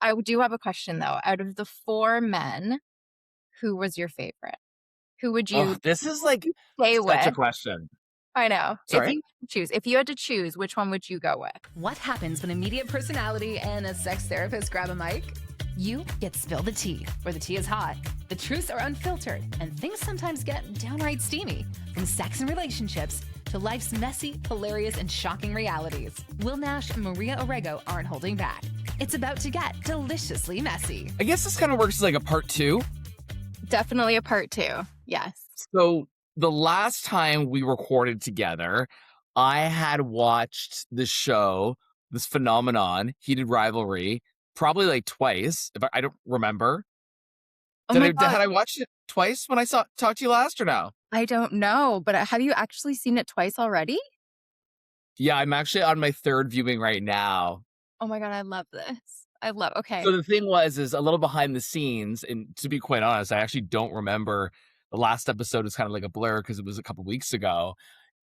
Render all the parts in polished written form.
I do have a question though. Out of the 4 men, who was your favorite? Who would Oh, you this is like stay such a with? question. I know. Sorry? If you had to choose, which one would you go with? What happens when a media personality and a sex therapist grab a mic? You get Spill the Tea, where the tea is hot, the truths are unfiltered, and things sometimes get downright steamy. From sex and relationships to life's messy, hilarious, and shocking realities. Will Nash and Maria Orrego aren't holding back. It's about to get deliciously messy. I guess this kind of works as like a part two. Definitely a part 2. Yes. So the last time we recorded together, I had watched the show, this phenomenon, Heated Rivalry, probably like twice. If I don't remember. Oh my god. Had I watched it twice when I talked to you last or no? I don't know, but have you actually seen it twice already? Yeah, I'm actually on my third viewing right now. Oh my god, I love this. Okay. So the thing is a little behind the scenes, and to be quite honest, I actually don't remember. The last episode is kind of like a blur because it was a couple weeks ago.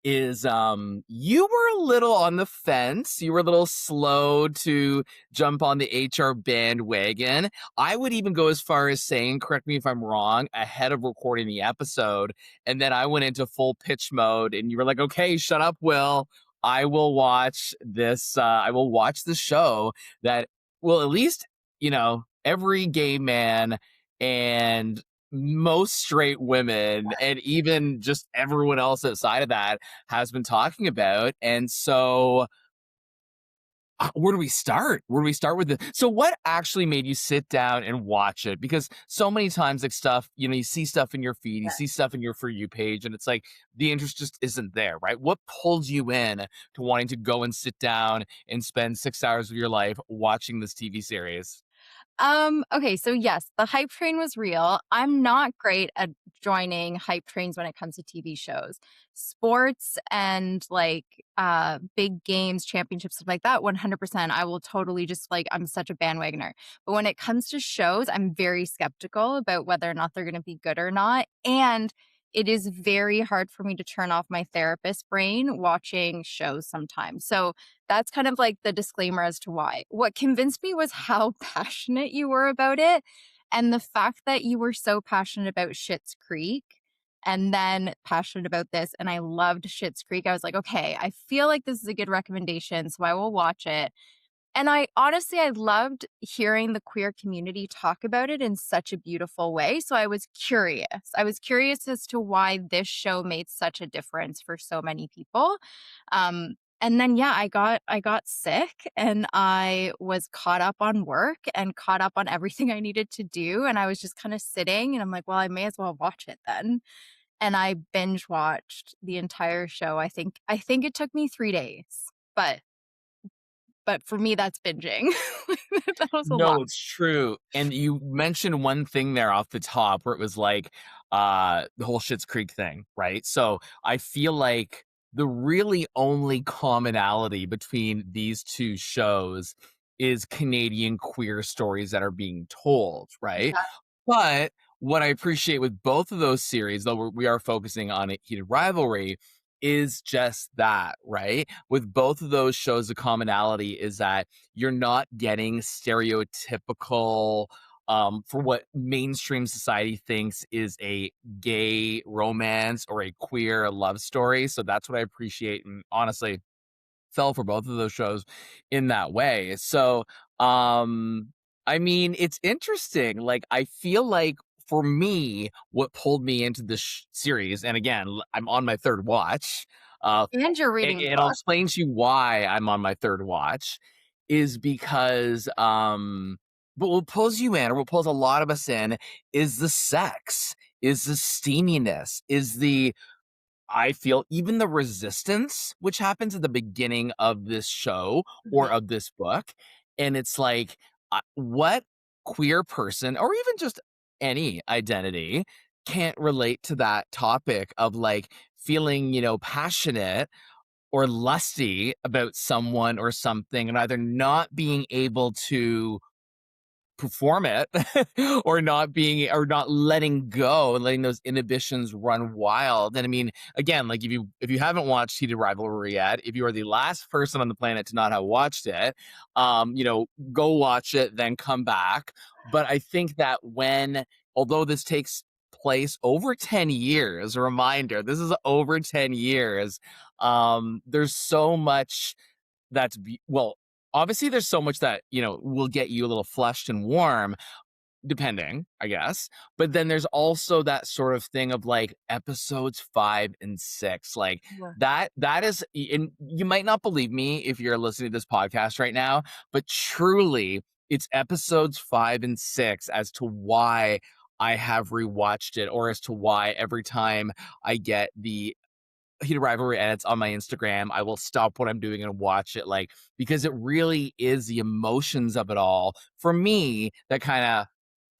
You were a little on the fence. You were a little slow to jump on the HR bandwagon. I would even go as far as saying, correct me if I'm wrong, ahead of recording the episode. And then I went into full pitch mode and you were like, okay, shut up, Will. I will watch this. I will watch the show that will at least, every gay man and most straight women and even just everyone else outside of that has been talking about. And so where do we start? Where do we start with this? So what actually made you sit down and watch it? Because so many times like stuff, you see stuff in your feed, you see stuff in your For You page, and it's like the interest just isn't there, right? What pulled you in to wanting to go and sit down and spend 6 hours of your life watching this TV series? Okay, so yes, the hype train was real. I'm not great at joining hype trains when it comes to TV shows. Sports and big games, championships, stuff like that, 100%. I will totally just I'm such a bandwagoner. But when it comes to shows, I'm very skeptical about whether or not they're going to be good or not. And it is very hard for me to turn off my therapist brain watching shows sometimes. So that's kind of like the disclaimer as to why. What convinced me was how passionate you were about it, and the fact that you were so passionate about Schitt's Creek and then passionate about this. And I loved Schitt's Creek. I was like, okay, I feel like this is a good recommendation, so I will watch it. And I loved hearing the queer community talk about it in such a beautiful way. So I was curious. I was curious as to why this show made such a difference for so many people. And then yeah, I got sick and I was caught up on work and caught up on everything I needed to do. And I was just kind of sitting and I'm like, well, I may as well watch it then. And I binge watched the entire show. I think it took me 3 days, but for me, that's binging. That was a lot. No, it's true. And you mentioned one thing there off the top where it was like the whole Schitt's Creek thing, right? So I feel like the really only commonality between these two shows is Canadian queer stories that are being told, right? Yeah. But what I appreciate with both of those series, though we are focusing on a Heated Rivalry, is just that, right? With both of those shows, the commonality is that you're not getting stereotypical for what mainstream society thinks is a gay romance or a queer love story. So that's what I appreciate, and honestly fell for both of those shows in that way. So I mean, it's interesting. Like I feel like for me, what pulled me into this series, and again, I'm on my third watch, And you're reading the and I'll book. explain to you why I'm on my third watch, is because but what pulls you in, or what pulls a lot of us in, is the sex, is the steaminess, is the, I feel, even the resistance, which happens at the beginning of this show or Mhm. of this book. And it's like, what queer person, or even just any identity, can't relate to that topic of like feeling, passionate or lusty about someone or something, and either not being able to perform it or not letting go and letting those inhibitions run wild. And I mean, again, like if you haven't watched Heated Rivalry yet, if you are the last person on the planet to not have watched it, go watch it, then come back. But I think that although this takes place over 10 years, a reminder, this is over 10 years, there's so much obviously there's so much that, will get you a little flushed and warm, depending, I guess. But then there's also that sort of thing of like episodes 5 and 6. Like Yeah. that is, and you might not believe me if you're listening to this podcast right now, but truly it's episodes 5 and 6 as to why I have rewatched it, or as to why every time I get the Heated Rivalry edits on my Instagram, I will stop what I'm doing and watch it, like, because it really is the emotions of it all for me that kind of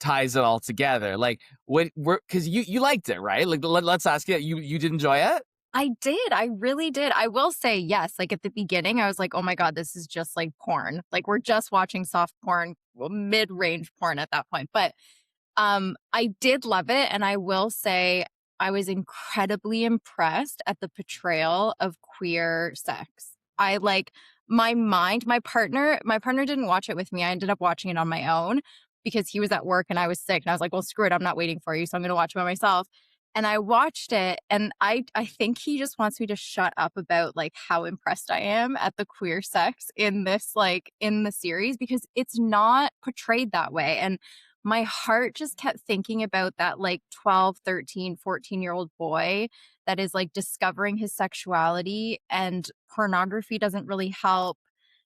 ties it all together. Like, because you liked it, right? Like, let's ask you did enjoy it? I did. I really did. I will say, yes, like at the beginning, I was like, oh my God, this is just like porn. Like we're just watching soft porn, well, mid-range porn at that point. But I did love it, and I will say I was incredibly impressed at the portrayal of queer sex. I like my partner didn't watch it with me. I ended up watching it on my own because he was at work and I was sick, and I was like, well, screw it, I'm not waiting for you, so I'm going to watch it by myself. And I watched it, and I think he just wants me to shut up about like how impressed I am at the queer sex in this, like in the series, because it's not portrayed that way. And my heart just kept thinking about that like 12, 13, 14-year-old boy that is like discovering his sexuality, and pornography doesn't really help.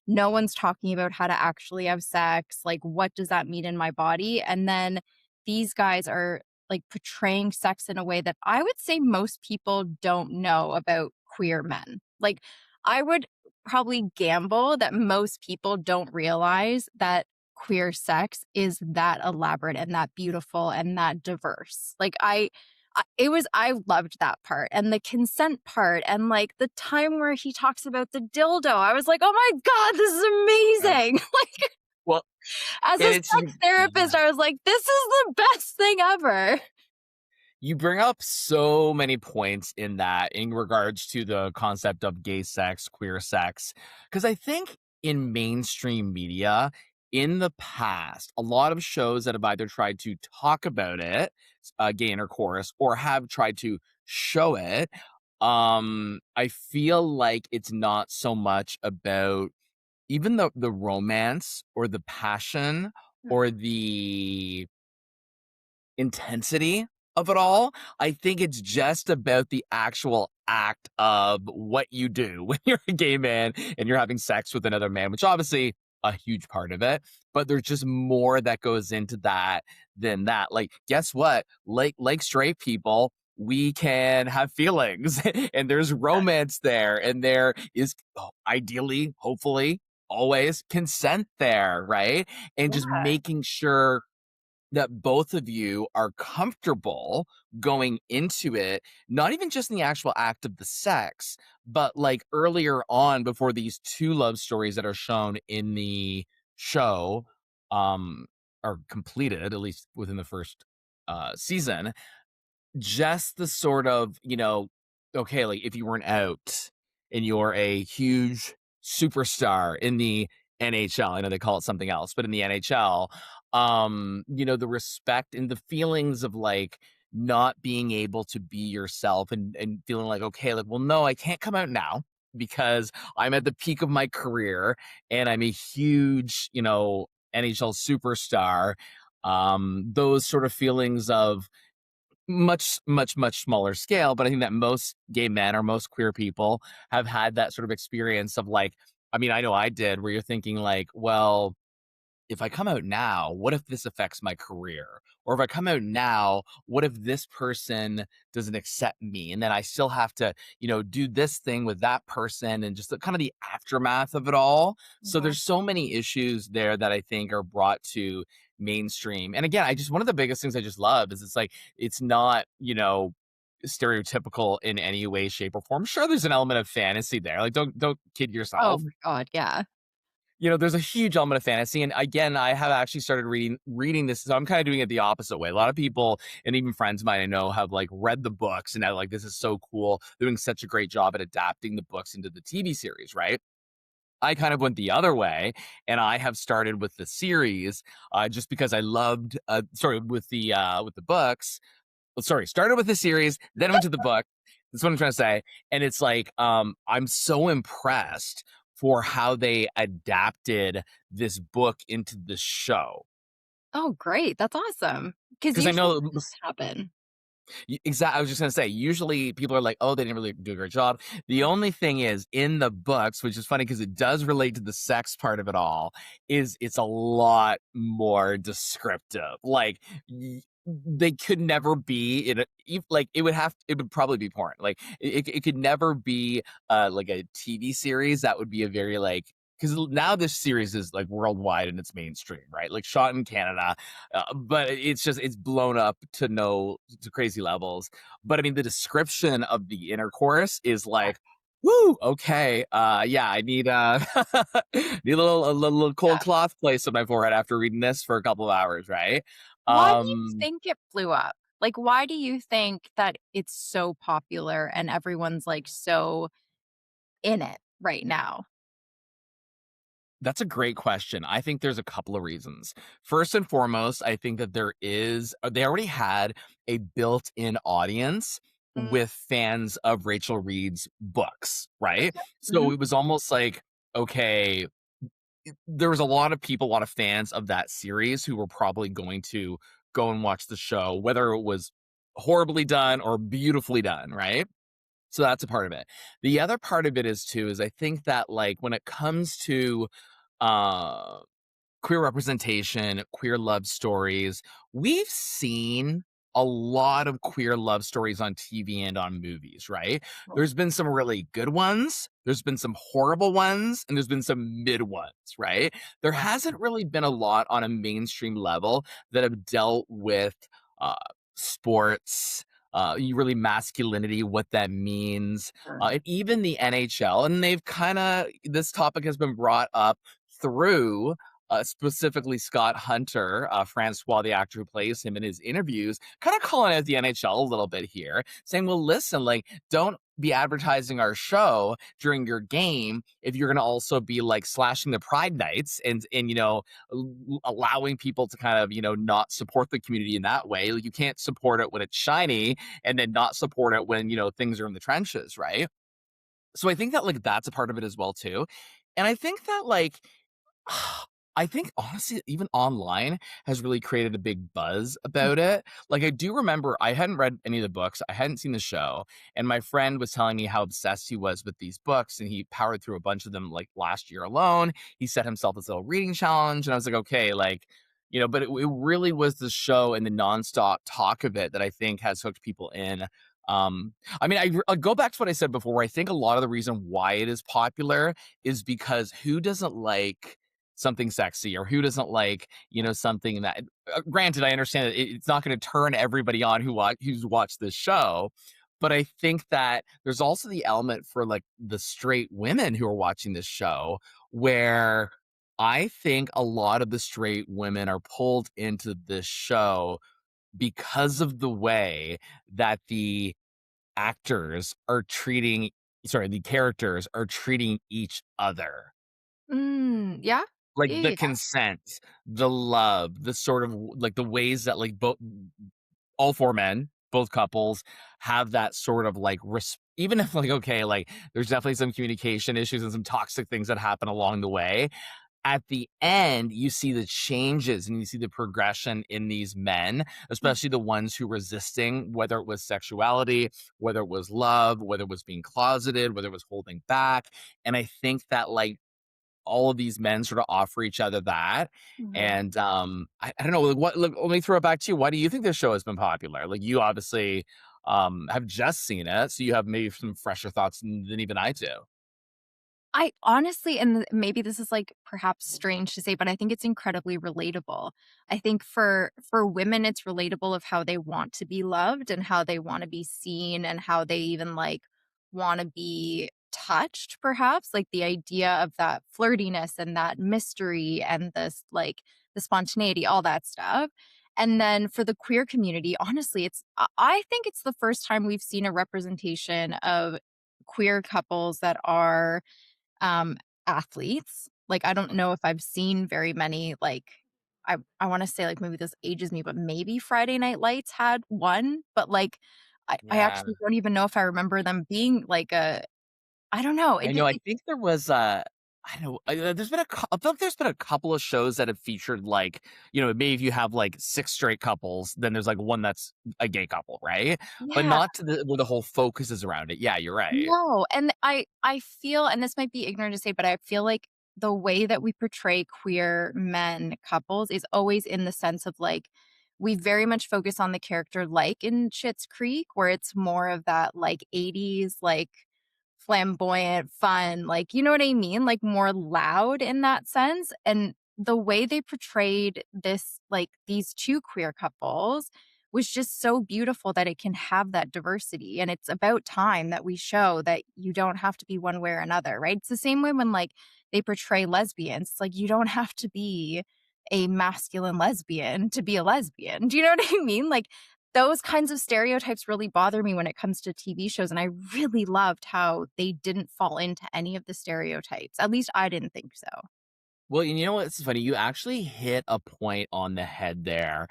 No one's talking about how to actually have sex. Like, what does that mean in my body? And then these guys are like portraying sex in a way that I would say most people don't know about queer men. Like, I would probably gamble that most people don't realize that queer sex is that elaborate and that beautiful and that diverse. Like I loved that part, and the consent part, and like the time where he talks about the dildo. I was like, "Oh my God, this is amazing." Like Well, as a and it's sex therapist, I was like, "This is the best thing ever." you bring up so many points in that in regards to the concept of gay sex, queer sex, because I think in mainstream media in the past, a lot of shows that have either tried to talk about it, gay intercourse, or have tried to show it, I feel like it's not so much about even the romance or the passion or the intensity of it all. I think it's just about the actual act of what you do when you're a gay man and you're having sex with another man, which obviously a huge part of it, but there's just more that goes into that than that. Like, guess what? Like straight people, we can have feelings and there's romance there, and there is ideally, hopefully, always consent there, right? And just Yeah. making sure that both of you are comfortable going into it, not even just in the actual act of the sex, but like earlier on before these two love stories that are shown in the show um are completed, at least within the first season, just the sort of, okay, like if you weren't out and you're a huge superstar in the NHL, I know they call it something else, but in the NHL, the respect and the feelings of like not being able to be yourself, and feeling like, okay, like, well, no, I can't come out now because I'm at the peak of my career and I'm a huge, NHL superstar. Those sort of feelings of much, much, much smaller scale, but I think that most gay men or most queer people have had that sort of experience of like, I mean, I know I did, where you're thinking like, well, if I come out now, what if this affects my career? Or if I come out now, what if this person doesn't accept me? And then I still have to, do this thing with that person, and just the kind of the aftermath of it all. So Mhm. there's so many issues there that I think are brought to mainstream. And again, one of the biggest things I just love is it's like, it's not, stereotypical in any way, shape, or form. Sure, there's an element of fantasy there. Like, don't kid Oh yourself. my God, yeah. There's a huge element of fantasy, and again, I have actually started reading this, so I'm kind of doing it the opposite way. A lot of people, and even friends of mine I know, have like read the books, and now like this is so cool. They're doing such a great job at adapting the books into the TV series, right? I kind of went the other way, and I have started with the series, just because I loved. Sorry, with the books. Well, sorry, started with the series, then went to the book. That's what I'm trying to say. And it's like, I'm so impressed for how they adapted this book into the show. Oh, great. That's awesome. Because Because I usually know it doesn't happen. exactly. I was just gonna say, usually people are like, "Oh, they didn't really do a great job." The only thing is, in the books, which is funny because it does relate to the sex part of it all, is it's a lot more descriptive. Like, they could never be in a like it would probably be porn. Like, it could never be like a TV series. That would be a very like. Because now this series is like worldwide and it's mainstream, right? Like shot in Canada, but it's blown up to crazy levels. But I mean, the description of the intercourse is like, woo, okay, yeah, I need need a little Yeah. cold cloth placed on my forehead after reading this for a couple of hours, right? Why do you Um, think it blew up? Like, why do you think that it's so popular and everyone's like so in it right now? That's a great question. I think there's a couple of reasons. First and foremost, I think that they already had a built-in audience Mm, with fans of Rachel Reed's books, right? okay. So Mhm. it was almost like, okay, there was a lot of people, a lot of fans of that series who were probably going to go and watch the show, whether it was horribly done or beautifully done, right? So that's a part of it. The other part of it is I think that like when it comes to uh queer representation, queer love stories. We've seen a lot of queer love stories on TV and on movies, right? Cool. There's been some really good ones, there's been some horrible ones, and there's been some mid ones, right? There Yeah. hasn't really been a lot on a mainstream level that have dealt with uh, sports, really masculinity, what that means, Sure. and even the NHL. And this topic has been brought up through specifically Scott Hunter, Francois, the actor who plays him in his interviews, kind of calling out the NHL a little bit here, saying, well, listen, like, don't be advertising our show during your game if you're going to also be like slashing the pride nights and allowing people to kind of not support the community in that way. Like, you can't support it when it's shiny and then not support it when things are in the trenches, right? So I think that like that's a part of it as well too. And I think that like I think honestly, even online has really created a big buzz about it. Like, I do remember I hadn't read any of the books, I hadn't seen the show, and my friend was telling me how obsessed he was with these books, and he powered through a bunch of them like last year alone. He set himself this little reading challenge, and I was like, okay, like, but it really was the show and the nonstop talk of it that I think has hooked people in. I mean, I'll go back to what I said before. Where I think a lot of the reason why it is popular is because who doesn't like something sexy or who doesn't like something that granted I understand that it's not going to turn everybody on who's watched this show, but I think that there's also the element for like the straight women who are watching this show where I think a lot of the straight women are pulled into this show because of the way that the characters are treating each other. Yeah. Like, the Yeah. consent, the love, the sort of like, the ways that, like, all 4 men, both couples, have that sort of, like, even if, like, okay, like, there's definitely some communication issues and some toxic things that happen along the way, at the end, you see the changes and you see the progression in these men, Mm. especially the ones who resisting, whether it was sexuality, whether it was love, whether it was being closeted, whether it was holding back, and I think that, like, all of these men sort of offer each other that. Mhm. And I don't know, like, let me throw it back to you. Why do you think this show has been popular? Like, you obviously have just seen it, so you have maybe some fresher thoughts than even I do. I honestly, and maybe this is like perhaps strange to say, but I think it's incredibly relatable. I think for women, it's relatable of how they want to be loved and how they want to be seen and how they even like want to be touched, perhaps, like the idea of that flirtiness and that mystery and this like the spontaneity, all that stuff. And then for the queer community, honestly, I think it's the first time we've seen a representation of queer couples that are um, athletes. Like, I don't know if I've seen very many, like, I wanna say, like, maybe this ages me, but maybe Friday Night Lights had one, but, like, I Yeah. actually don't even know if I remember them being, like, a I don't know, I know, I think there was, I don't know, there's been I feel like there's been a couple of shows that have featured, like, maybe if you have, like, 6 straight couples, then there's, like, one that's a gay couple, right? But Yeah. not to the where the whole focus is around it. Yeah, you're right. No, and I feel and this might be ignorant to say, but I feel like the way that we portray queer men couples is always in the sense of, like, we very much focus on the character like in Schitt's Creek, where it's more of that, like, 80s, like, flamboyant, fun, like, you know what I mean? Like, more loud in that sense, and the way they portrayed this like, these 2 queer couples was just so beautiful that it can have that diversity, and it's about time that we show that you don't have to be one way or another, right? It's the same way when, like, they portray lesbians, it's like, you don't have to be a masculine lesbian to be a lesbian. Do you know what I mean? Like, those kinds of stereotypes really bother me when it comes to TV shows, and I really loved how they didn't fall into any of the stereotypes. At least I didn't think so. Well, and you know what's funny? You actually hit a point on the head there.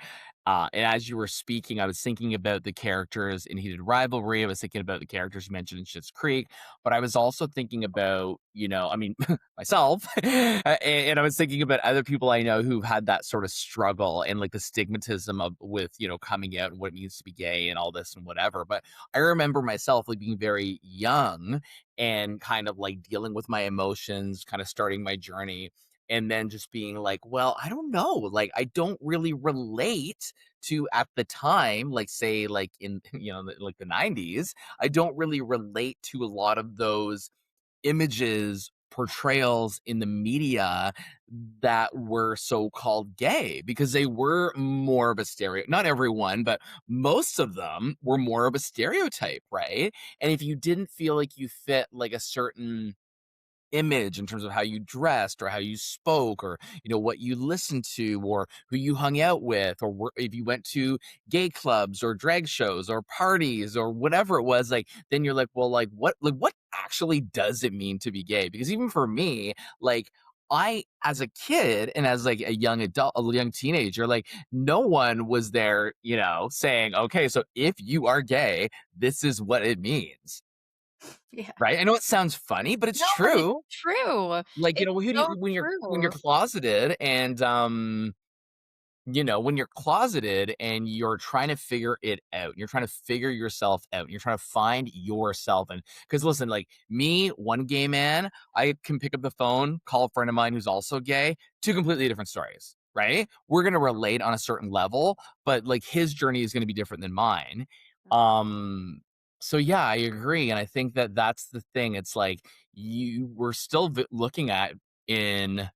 And as you were speaking, I was thinking about the characters in Heated Rivalry. I was thinking about the characters you mentioned in Schitt's Creek, but I was also thinking about, I mean, myself, and I was thinking about other people I know who've had that sort of struggle and like the stigmatism of with, coming out and what it means to be gay and all this and whatever. But I remember myself like being very young and kind of like dealing with my emotions, kind of starting my journey and then just being like, well, I don't know. Like, I don't really relate to at the time, like, say, like in, like the 90s, I don't really relate to a lot of those images, portrayals in the media that were so-called gay because they were more of a not everyone, but most of them were more of a stereotype, right? And if you didn't feel like you fit like a certain image in terms of how you dressed or how you spoke or what you listened to or who you hung out with or if you went to gay clubs or drag shows or parties or whatever it was, like then you're like, well, like what actually does it mean to be gay? Because even for me, like I, as a kid and as like a young adult, a young teenager, like no one was there, saying, okay, so if you are gay, this is what it means. Yeah. Right? I know it sounds funny, but it's No, but it's true. true. Like, It's who do you so when you're true. closeted and, when you're closeted and you're trying to figure it out, you're trying to figure yourself out, you're trying to find yourself. And because listen, like me, one gay man, I can pick up the phone, call a friend of mine who's also gay, two completely different stories, right? We're going to relate on a certain level, but like his journey is going to be different than mine. Um, so yeah, I agree. And I think that that's the thing. It's like we're still looking at in,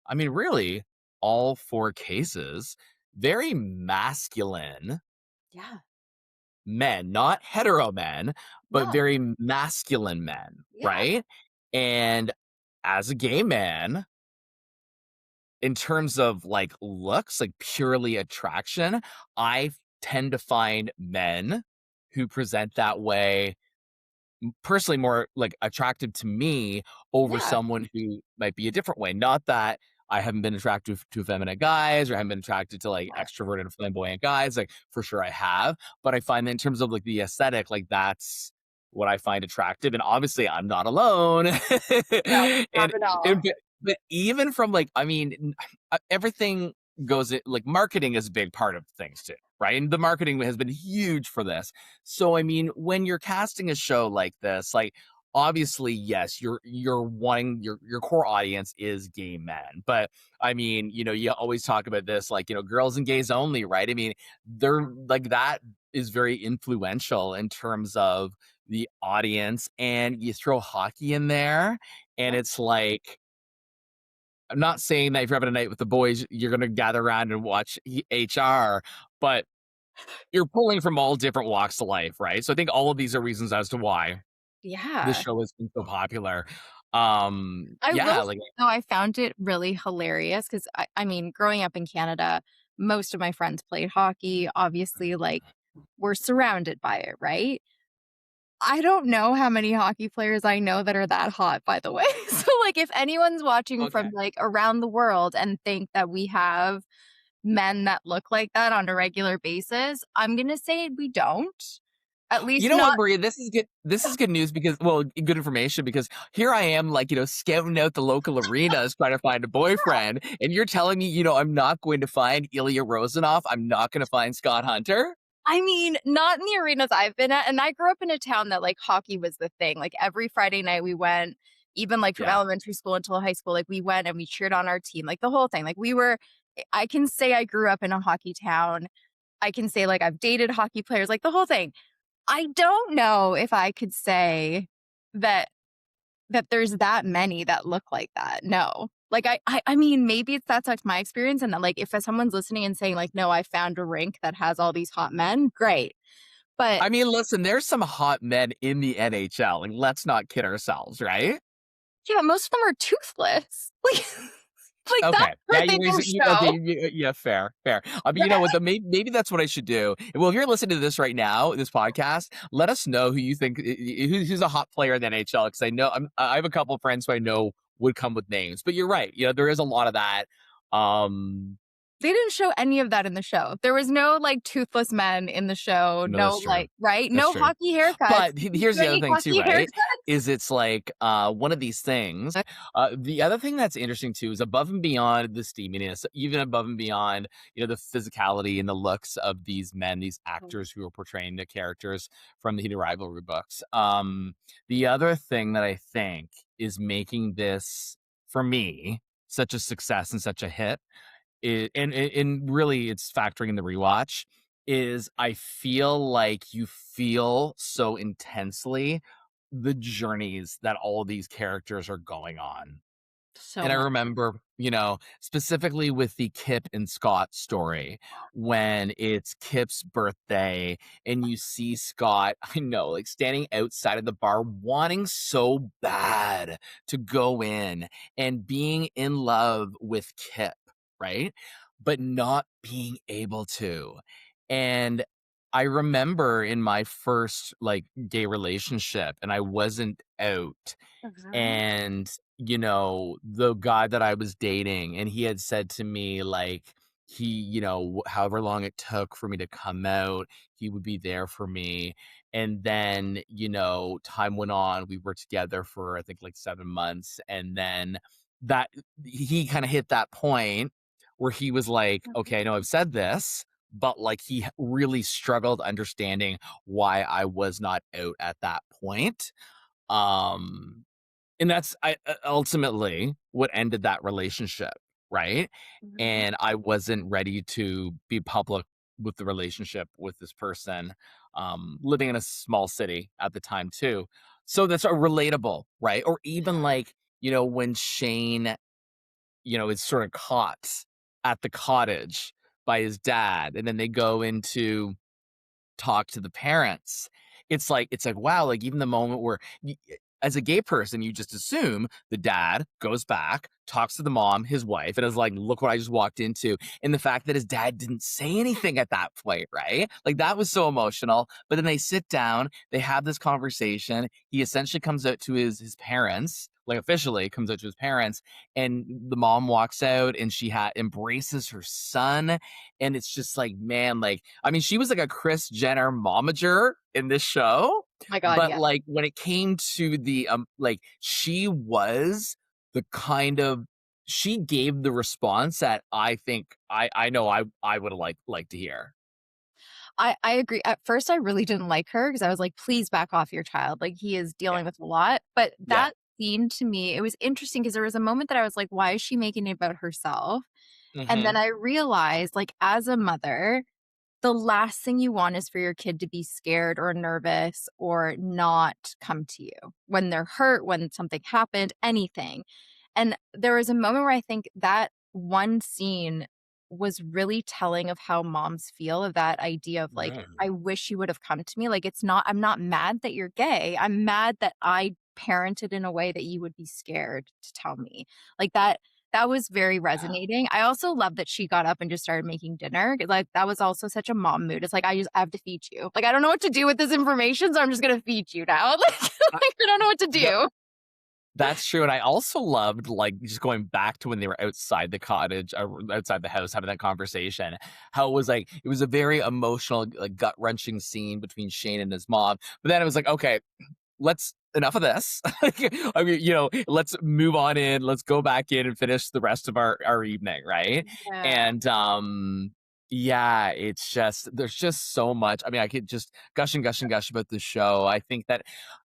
I mean, really all four cases, very masculine Yeah. men, not hetero men, but No. very masculine men, Yeah. right? And as a gay man, in terms of like looks, like purely attraction, I tend to find men who present that way personally more like attractive to me over Yeah. someone who might be a different way. Not that I haven't been attracted to effeminate guys or haven't been attracted to like Yeah. extroverted and flamboyant guys. Like for sure I have. But I find that in terms of like the aesthetic, like that's what I find attractive. And obviously I'm not alone. No, and, not at all. but even from like, I mean, everything goes like marketing is a big part of things too. Right. And the marketing has been huge for this. So, I mean, when you're casting a show like this, like obviously, yes, you're wanting your core audience is gay men. But I mean, you always talk about this, like, girls and gays only, right? I mean, they're like that is very influential in terms of the audience. And you throw hockey in there, and Yeah. it's like I'm not saying that if you're having a night with the boys, you're gonna gather around and watch HR, but you're pulling from all different walks of life, right? So I think all of these are reasons as to why. the Yeah. show has been so popular. I will Yeah, say, like though, I found it really hilarious because I mean, growing up in Canada, most of my friends played hockey. Obviously, like, we're surrounded by it, right? I don't know how many hockey players I know that are that hot, by the way. So, like, if anyone's watching okay. from, like, around the world and think that we have men that look like that on a regular basis, I'm gonna say we don't. At You least know what, not. Maria? This is good. This is good news because, well, good information because here I am, like, scouting out the local arenas trying to find a boyfriend, and you're telling me, I'm not going to find Ilya Rozanov. I'm not going to find Scott Hunter. I mean, not in the arenas I've been at, and I grew up in a town that, like, hockey was the thing. Like, every Friday night we went, even, like, from Yeah. elementary school until high school, like, we went and we cheered on our team, like, the whole thing. Like, I can say I grew up in a hockey town. I can say, like, I've dated hockey players, like, the whole thing. I don't know if I could say that there's that many that look like that. No. Like, I mean, maybe that's, like, my experience, and that, like, if someone's listening and saying, like, "No, I found a rink that has all these hot men," great. But I mean, listen, there's some hot men in the NHL. Like, let's not kid ourselves, right? yeah, most of them are toothless. Like that's Okay. Yeah, where they go okay, show. yeah, fair, fair. I mean, you know what, maybe that's what I should do. Well, if you're listening to this right now, this podcast, let us know who you think who's a hot player in the NHL because I have a couple of friends who I know would come with names. But you're right. There is a lot of that. Um, They didn't show any of that in the show. There was no, like, toothless men in the show, no, no, that's true. like right? That's No true. hockey haircuts. But Did you here's do the other any thing too, hockey right? haircuts? Is it's like one of these things. The other thing that's interesting too is above and beyond the steaminess, even above and beyond, the physicality and the looks of these men, these actors who are portraying the characters from the Heated Rivalry books. The other thing that I think is making this for me such a success and such a hit and really it's factoring in the rewatch is I feel like you feel so intensely the journeys that all of these characters are going on. So And I much. remember, specifically with the Kip and Scott story, when it's Kip's birthday and you see Scott, I know, like standing outside of the bar, wanting so bad to go in and being in love with Kip, right? But not being able to. And I remember in my first like gay relationship, and I wasn't out Mhm. and the guy that I was dating and he had said to me like he however long it took for me to come out he would be there for me and then time went on we were together for I think like 7 months and then that he kind of hit that point where he was like okay I know I've said this but like he really struggled understanding why I was not out at that point um and that's ultimately what ended that relationship, right? Mhm. And I wasn't ready to be public with the relationship with this person, living in a small city at the time too. So that's a relatable, right? Or even like, when Shane, is sort of caught at the cottage by his dad, and then they go into talk to the parents. It's like, wow, like even the moment where as a gay person, you just assume the dad goes back, talks to the mom, his wife, and is like, look what I just walked into. And the fact that his dad didn't say anything at that point, right? Like that was so emotional. But then they sit down, they have this conversation. He essentially comes out to his parents, like officially comes out to his parents, and the mom walks out and she embraces her son. And it's just like, man, like, I mean, she was like a Kris Jenner momager in this show. My God, But yeah. like when it came to the like she was the kind of she gave the response that I think I know I would have liked to hear. I agree. At first, I really didn't like her because I was like, "Please back off your child. Like, he is Yeah. dealing with a lot." But Yeah. that scene to me, it was interesting because there was a moment that I was like, "Why is she making it about herself?" And then Mhm. I realized, like, as a mother, the last thing you want is for your kid to be scared or nervous or not come to you when they're hurt, when something happened, anything. And there was a moment where I think that one scene was really telling of how moms feel, of that idea of like, Mm. I wish you would have come to me. Like, I'm not mad that you're gay. I'm mad that I parented in a way that you would be scared to tell me. Like that was very resonating. I also love that she got up and just started making dinner. Like, that was also such a mom mood. It's like, I have to feed you. Like, I don't know what to do with this information, so I'm just gonna feed you now. Uh, Like, I don't know what to no, do. that's true, and I also loved, like, just going back to when they were outside the cottage or outside the house having that conversation, how it was, like, it was a very emotional, like, gut-wrenching scene between Shane and his mom, but then it was like, "Okay, let's enough of this." Like, I mean, let's move on in. Let's go back in and finish the rest of our evening, right? Yeah. And yeah, it's just there's just so much. I mean, I could just gush and gush and gush about the show. I think that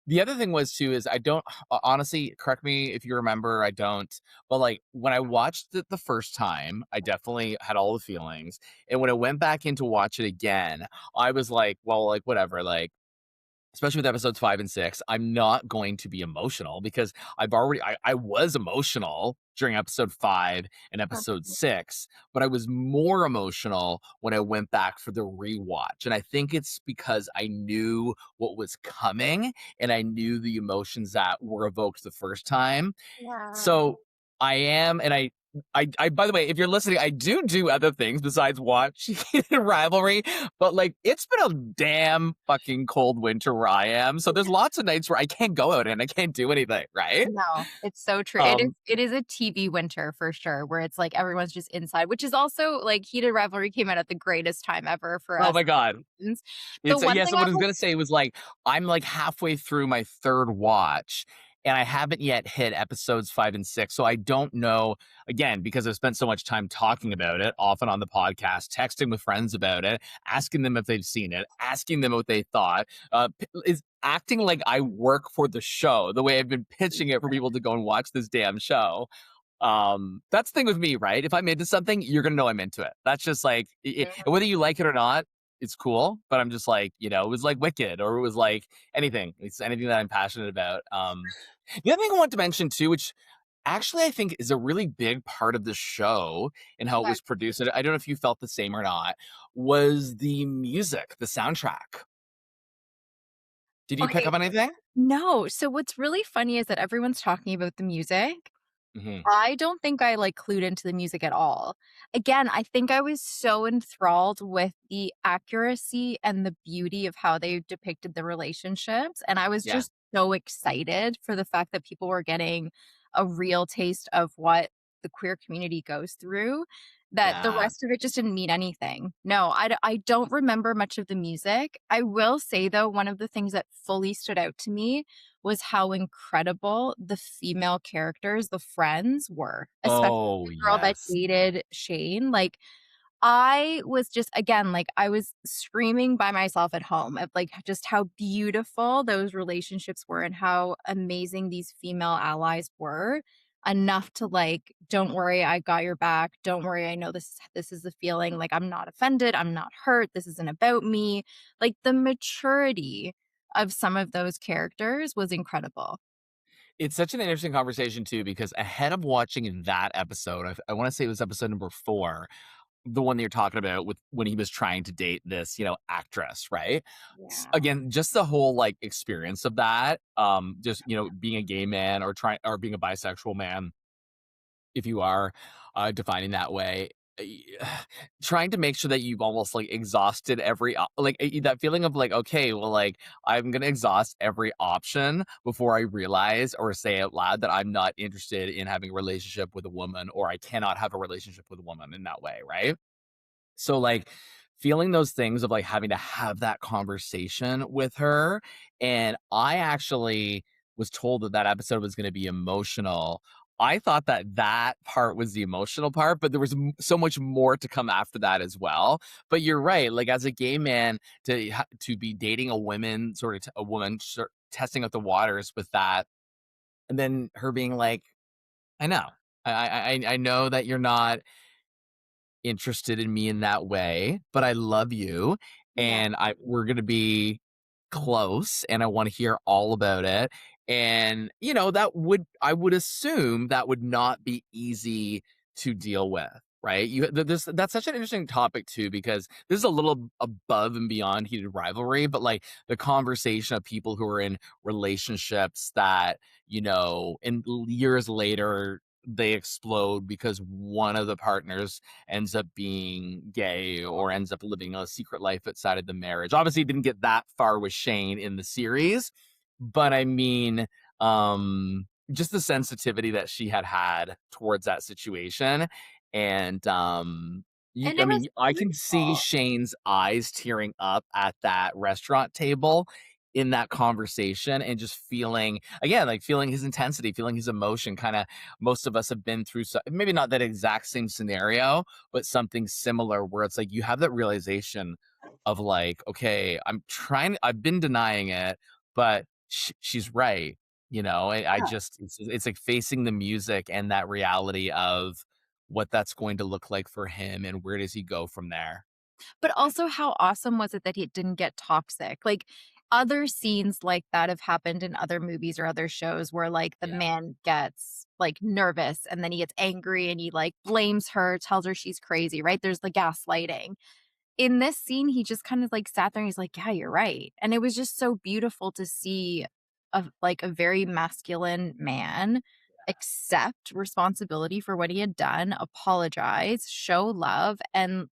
the other thing was too is I don't honestly correct me if you remember. I don't, but like when I watched it the first time, I definitely had all the feelings, and when I went back in to watch it again, I was like, well, like whatever, like especially with episodes 5 and 6, I'm not going to be emotional because I was emotional during episode 5 and episode 6, but I was more emotional when I went back for the rewatch. And I think it's because I knew what was coming and I knew the emotions that were evoked the first time. Yeah. So I am, and I by the way, if you're listening, I do other things besides watch Heated Rivalry, but like it's been a damn fucking cold winter where I am. So there's lots of nights where I can't go out and I can't do anything, right? No, it's so true. Um, It is a TV winter for sure, where it's like everyone's just inside, which is also like Heated Rivalry came out at the greatest time ever for oh us my god. Americans. The It's one yeah, thing so I what I was will gonna say was like I'm like halfway through my third watch and I haven't yet hit episodes 5 and 6. So I don't know again because I've spent so much time talking about it, often on the podcast, texting with friends about it, asking them if they've seen it, asking them what they thought. Is acting like I work for the show the way I've been pitching it for people to go and watch this damn show. That's the thing with me, right? If I'm into something, you're gonna know I'm into it. That's just like whether you like it or not, it's cool. But I'm just like, it was like Wicked or it was like anything. It's anything that I'm passionate about. The other thing I want to mention too, which actually I think is a really big part of the show and how it yeah. was produced. And I don't know if you felt the same or not, was the music, the soundtrack. Did you pick Okay, up on anything? no. So what's really funny is that everyone's talking about the music. Hmm. I don't think I, like, clued into the music at all. Again, I think I was so enthralled with the accuracy and the beauty of how they depicted the relationships, and I was Yeah. just so excited for the fact that people were getting a real taste of what the queer community goes through, that the Yeah. rest of it just didn't mean anything. No, I don't remember much of the music. I will say, though, one of the things that fully stood out to me was how incredible the female characters, the friends were, especially Oh, the girl that yes. dated Shane. Like, I was just again, like, I was screaming by myself at home of, like, just how beautiful those relationships were and how amazing these female allies were, enough to, like, "Don't worry, I got your back. Don't worry, I know this is the feeling. Like, I'm not offended. I'm not hurt. This isn't about me." Like, the maturity of some of those characters was incredible. It's such an interesting conversation too, because ahead of watching that episode, I want to say it was episode number 4, the one that you're talking about with when he was trying to date this, actress, right? Yeah. Again, just the whole like experience of that, just being a gay man or being a bisexual man, if you are defining that way. Trying to make sure that you've almost like exhausted every that feeling of like okay well like I'm gonna exhaust every option before I realize or say out loud that I'm not interested in having a relationship with a woman or I cannot have a relationship with a woman in that way, right? So, like, feeling those things of, like, having to have that conversation with her, and I actually was told that that episode was gonna be emotional. I thought that that part was the emotional part, but there was so much more to come after that as well. But you're right, like, as a gay man, to be dating a woman, sort of a woman, testing out the waters with that, and then her being like, "I know. I know that you're not interested in me in that way, but I love you Yeah. and we're going to be close and I want to hear all about it." And I would assume that would not be easy to deal with. right? That's such an interesting topic too, because this is a little above and beyond Heated Rivalry, but like the conversation of people who are in relationships that, and years later they explode because one of the partners ends up being gay or ends up living a secret life outside of the marriage. Obviously, it didn't get that far with Shane in the series, but I mean, just the sensitivity that she had towards that situation. And And I it was mean, I can see beautiful. Shane's eyes tearing up at that restaurant table in that conversation, and just feeling, again, like feeling his intensity, feeling his emotion. Kind of, most of us have been through, so maybe not that exact same scenario, but something similar, where it's like you have that realization of like, okay, I've been denying it, but she's right. I Yeah. just, it's like facing the music and that reality of what that's going to look like for him, and where does he go from there. But also, how awesome was it that it didn't get toxic? Like, other scenes like that have happened in other movies or other shows where, like, the Yeah. man gets, like, nervous and then he gets angry and he, like, blames her, tells her she's crazy, right? There's the gaslighting. In this scene, he just kind of, like, sat there and he's like, "Yeah, you're right." And it was just so beautiful to see a very masculine man accept responsibility for what he had done, apologize, show love, and,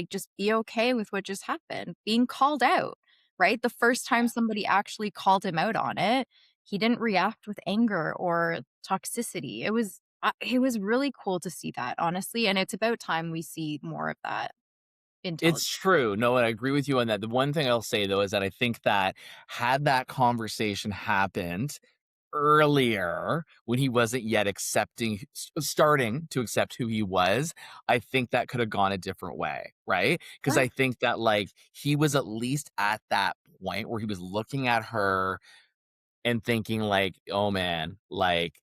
just be okay with what just happened, being called out, right? The first time somebody actually called him out on it, he didn't react with anger or toxicity. It was really cool to see that, honestly, and it's about time we see more of that in It's television. true. No, and I agree with you on that. The one thing I'll say though is that I think that had that conversation happened earlier, when he wasn't yet starting to accept who he was, I think that could have gone a different way, right? Because Sure. I think that like he was at least at that point where he was looking at her and thinking like, "Oh man, like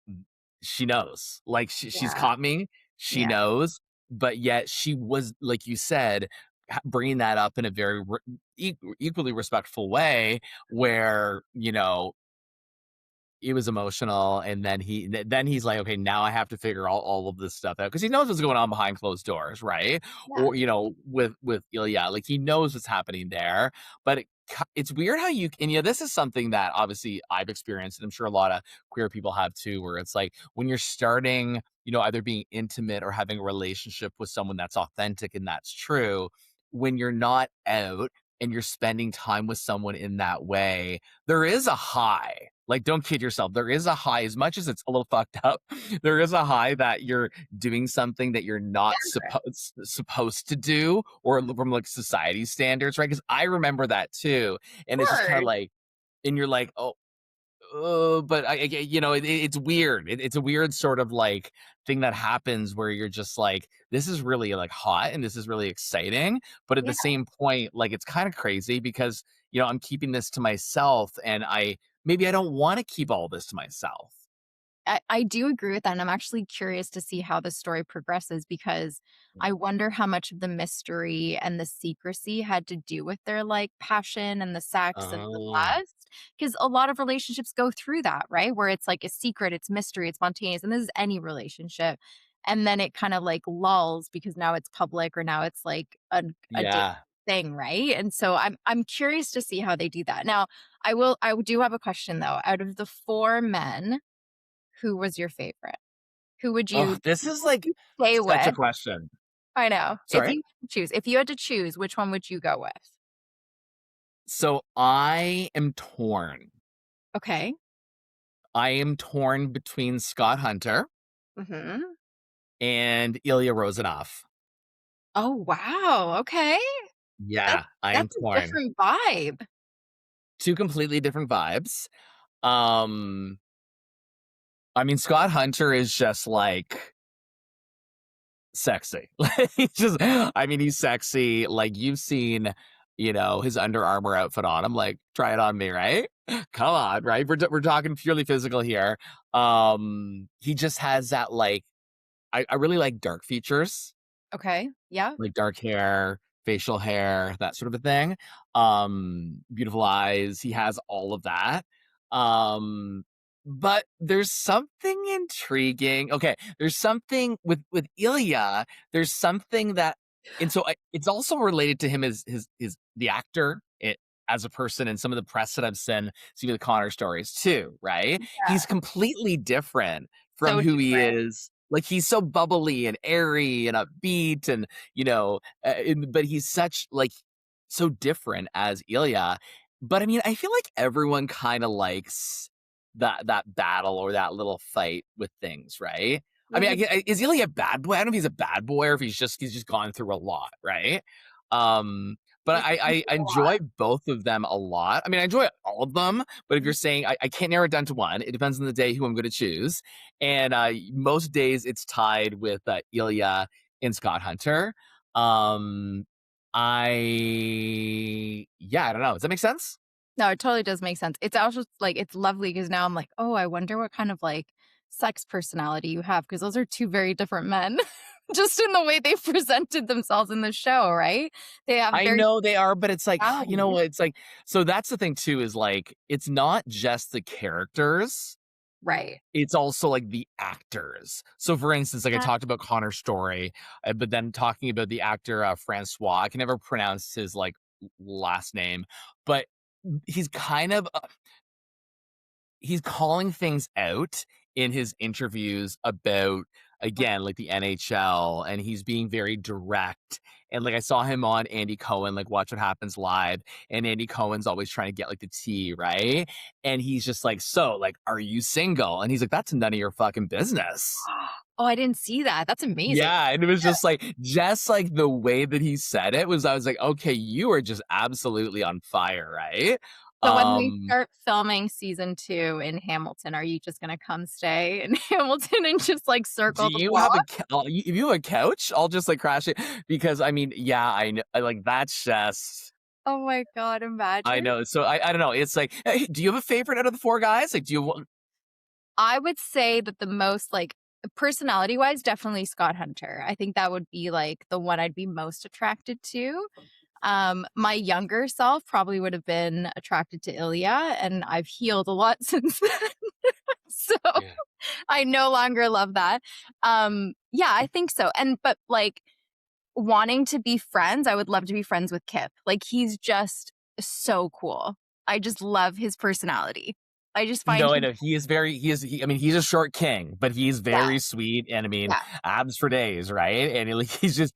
she knows. Like she's Yeah, caught me. She yeah, knows." But yet she was, like you said, bringing that up in a very equally respectful way, where he was emotional, and then he's like, okay, now I have to figure all of this stuff out, because he knows what's going on behind closed doors, right? yeah. Or with Ilya, like he knows what's happening there. But it's weird how this is something that obviously I've experienced, and I'm sure a lot of queer people have too, where it's like when you're starting, either being intimate or having a relationship with someone that's authentic and that's true, when you're not out and you're spending time with someone in that way, there is a high. Like, don't kid yourself. There is a high, as much as it's a little fucked up. There is a high that you're doing something that you're not supposed to do, or from like society standards, right? Because I remember that too, and it's just kind of Word. like, and you're like, oh, but it's weird. It's a weird sort of like thing that happens where you're just like, this is really like hot and this is really exciting. But at Yeah. the same point, like it's kind of crazy because, I'm keeping this to myself, and maybe I don't want to keep all this to myself. I do agree with that, and I'm actually curious to see how the story progresses because I wonder how much of the mystery and the secrecy had to do with their, like, passion and the sex and the Oh, lust. Because a lot of relationships go through that, right? Where it's, like, a secret, it's mystery, it's spontaneous, and this is any relationship, and then it kind of, like, lulls because now it's public or now it's, like, a daily yeah. thing, right? And so I'm curious to see how they do that. Now, I do have a question, though. Out of the 4 men, who was your favorite? Oh, this Who is would like you stay such a with? question. I know. Sorry. If you had to choose, which one would you go with? So I am torn. Okay. I am torn between Scott Hunter Mhm. and Ilya Rozanov. Oh, wow, okay. That's Yeah, I am that's a torn. different vibe. Two completely different vibes. Um, I mean, Scott Hunter is just like sexy. Like he's just, I mean, he's sexy. Like you've seen, his Under Armour outfit on. I'm like, try it on me, right? Come on, right? We're talking purely physical here. He just has that like, I really like dark features, Okay, yeah. like dark hair, facial hair, that sort of a thing. Beautiful eyes. He has all of that. Um, But there's something intriguing. Okay, there's something with Ilya. There's something that, and so it's also related to him as his the actor as a person, and some of the press that I've seen with Connor stories too. Right, Yeah. he's completely different from So who he different. is. Like he's so bubbly and airy and upbeat, and but he's such like so different as Ilya. But I mean, I feel like everyone kind of likes that battle or that little fight with things, right? I mean, There's a is he like a bad boy? I don't know if he's a bad boy or if he's just gone through a lot, right? Um, but He's been I through a lot. enjoy both of them a lot. I mean, I enjoy all of them, but if you're saying I can't narrow it down to one, it depends on the day who I'm going to choose. And most days it's tied with Ilya and Scott Hunter. Um, I don't know. Does that make sense? No, it totally does make sense. It's also like it's lovely because now I'm like, "Oh, I wonder what kind of, like, sex personality you have," because those are 2 very different men, just in the way they presented themselves in the show, right? They have I very know they are, but it's like, personalities. it's like, so that's the thing too, is like, it's not just the characters, Right. it's also like the actors. So for instance, like I Uh, talked about Connor's story, but then talking about the actor Francois, I can never pronounce his like last name, but he's kind of he's calling things out in his interviews about, again, like the NHL, and he's being very direct. And like I saw him on Andy Cohen, like Watch What Happens Live, and Andy Cohen's always trying to get like the tea, right? And he's just like, so like, are you single? And he's like, that's none of your fucking business. Oh, I didn't see that. That's amazing. Yeah, and it was just like the way that he said it was, I was like, okay, you are just absolutely on fire, right? So when they Um, start filming season 2 in Hamilton, are you just gonna come stay in Hamilton and just, like, Do circle the you have block? if you have a couch, I'll just, like, crash it because, I mean, yeah, like, that's just Oh my god, I imagine. know, so I don't know, it's like, do you have a favorite out of the 4 guys? Like, do you want I would say that the most, like, personality-wise, definitely Scott Hunter. I think that would be, like, the one I'd be most attracted to. My younger self probably would have been attracted to Ilya, and I've healed a lot since then. So, Yeah. I no longer love that. Yeah, I think so, but, like, wanting to be friends, I would love to be friends with Kip. Like, he's just so cool. I just love his personality. I just find No, I him know, I mean, he's a short king, but he's yeah, very sweet, and I mean, yeah. abs for days, right? And, like, he's just,